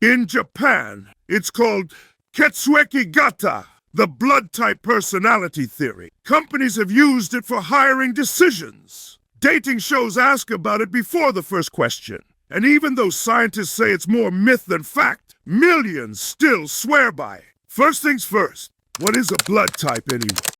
In Japan, it's called Ketsueki Gata, the blood type personality theory. Companies have used it for hiring decisions. Dating shows ask about it before the first question. And even though scientists say it's more myth than fact, millions still swear by it. First things first, what is a blood type anyway?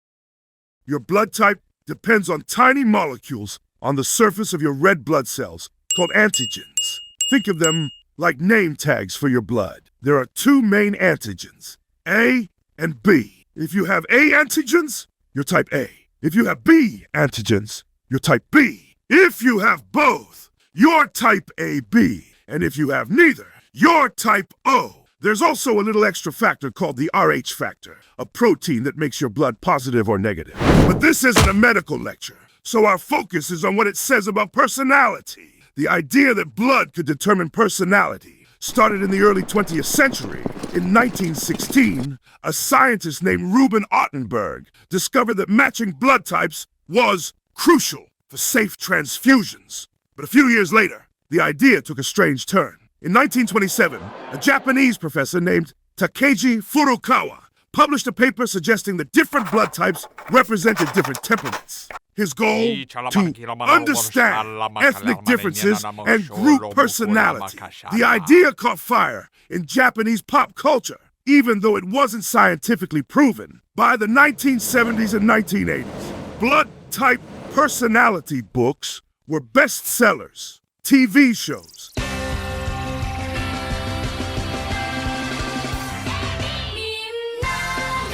Your blood type depends on tiny molecules on the surface of your red blood cells, called antigens. Think of them like name tags for your blood. There are two main antigens, A and B. If you have A antigens, you're type A. If you have B antigens, you're type B. If you have both, you're type AB. And if you have neither, you're type O. There's also a little extra factor called the Rh factor, a protein that makes your blood positive or negative. But this isn't a medical lecture, so our focus is on what it says about personality. The idea that blood could determine personality started in the early 20th century. In 1916, a scientist named Reuben Ottenberg discovered that matching blood types was crucial for safe transfusions. But a few years later, the idea took a strange turn. In 1927, a Japanese professor named Takeji Furukawa published a paper suggesting that different blood types represented different temperaments. His goal? To understand ethnic differences and group personality. The idea caught fire in Japanese pop culture, even though it wasn't scientifically proven. By the 1970s and 1980s, blood type personality books were bestsellers, TV shows,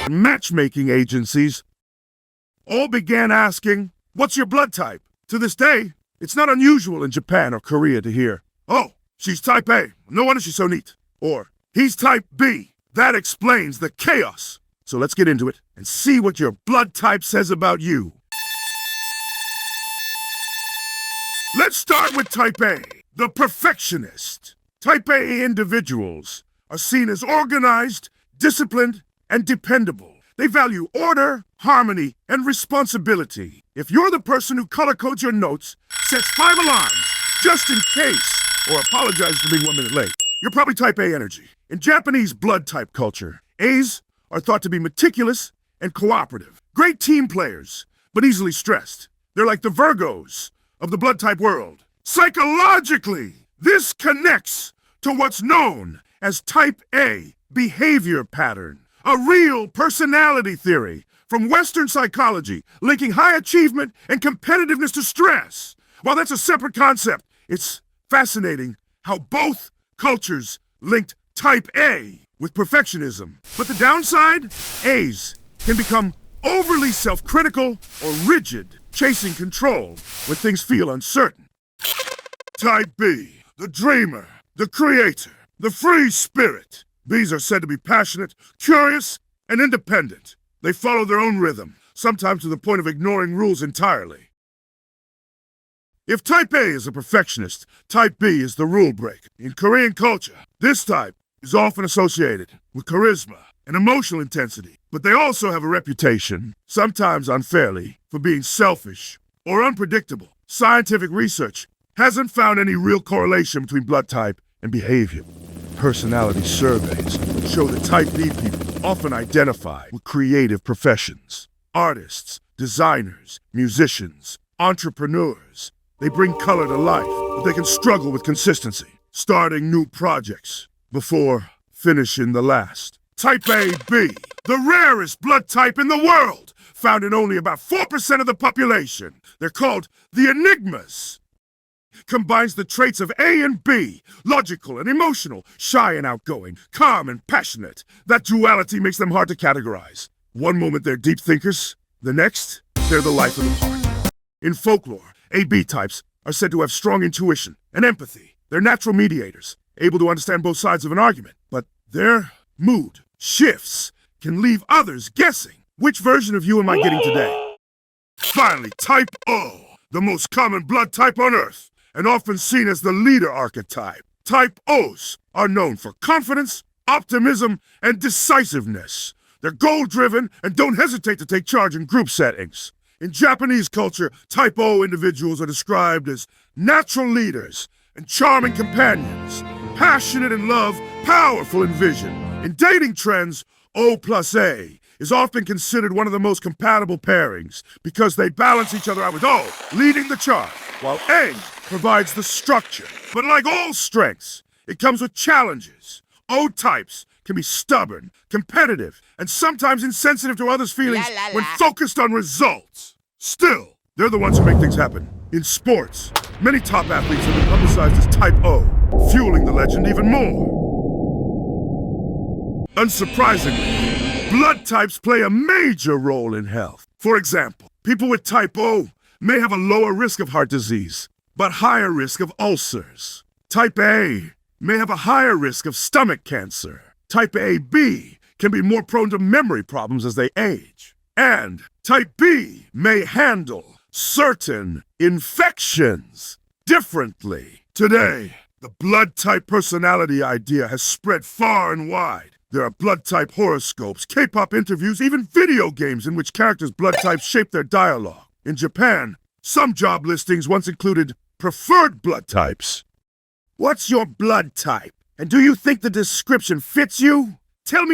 and matchmaking agencies all began asking, "What's your blood type?" To this day, it's not unusual in Japan or Korea to hear, "Oh, she's type A. No wonder she's so neat." Or, "He's type B." That explains the chaos. So let's get into it and see what your blood type says about you. Let's start with type A, the perfectionist. Type A individuals are seen as organized, disciplined, and dependable. They value order, harmony, and responsibility. If you're the person who color codes your notes, sets 5 alarms, just in case, or apologizes for being 1 minute late, you're probably type A energy. In Japanese blood type culture, A's are thought to be meticulous and cooperative. Great team players, but easily stressed. They're like the Virgos of the blood type world. Psychologically, this connects to what's known as type A behavior pattern. A real personality theory from Western psychology linking high achievement and competitiveness to stress. While that's a separate concept, it's fascinating how both cultures linked type A with perfectionism. But the downside? A's can become overly self-critical or rigid, chasing control when things feel uncertain. Type B, the dreamer, the creator, the free spirit. B's are said to be passionate, curious, and independent. They follow their own rhythm, sometimes to the point of ignoring rules entirely. If type A is a perfectionist, type B is the rule breaker. In Korean culture, this type is often associated with charisma and emotional intensity, but they also have a reputation, sometimes unfairly, for being selfish or unpredictable. Scientific research hasn't found any real correlation between blood type and behavior. Personality surveys show that type B people often identify with creative professions. Artists, designers, musicians, entrepreneurs. They bring color to life, but they can struggle with consistency, starting new projects before finishing the last. Type AB, the rarest blood type in the world, found in only about 4% of the population. They're called the enigmas. Combines the traits of A and B, logical and emotional, shy and outgoing, calm and passionate. That duality makes them hard to categorize. One moment they're deep thinkers, the next, they're the life of the party. In folklore, AB types are said to have strong intuition and empathy. They're natural mediators, able to understand both sides of an argument, but their mood shifts can leave others guessing. Which version of you am I getting today? Finally, type O, the most common blood type on Earth, and often seen as the leader archetype. Type O's are known for confidence, optimism, and decisiveness. They're goal-driven and don't hesitate to take charge in group settings. In Japanese culture, type O individuals are described as natural leaders and charming companions. passionate in love, powerful in vision. In dating trends, O plus A is often considered one of the most compatible pairings because they balance each other out with O, leading the charge, while A provides the structure. But like all strengths, it comes with challenges. O types can be stubborn, competitive, and sometimes insensitive to others' feelings when focused on results. Still, they're the ones who make things happen. In sports, many top athletes have been publicized as Type O, fueling the legend even more. Unsurprisingly, blood types play a major role in health. For example, people with Type O may have a lower risk of heart disease, but higher risk of ulcers. Type A may have a higher risk of stomach cancer. Type AB can be more prone to memory problems as they age. And Type B may handle certain infections differently. Today, the blood type personality idea has spread far and wide. There are blood type horoscopes, K-pop interviews, even video games in which characters' blood types shape their dialogue. In Japan, some job listings once included preferred blood types. What's your blood type? And do you think the description fits you? Tell me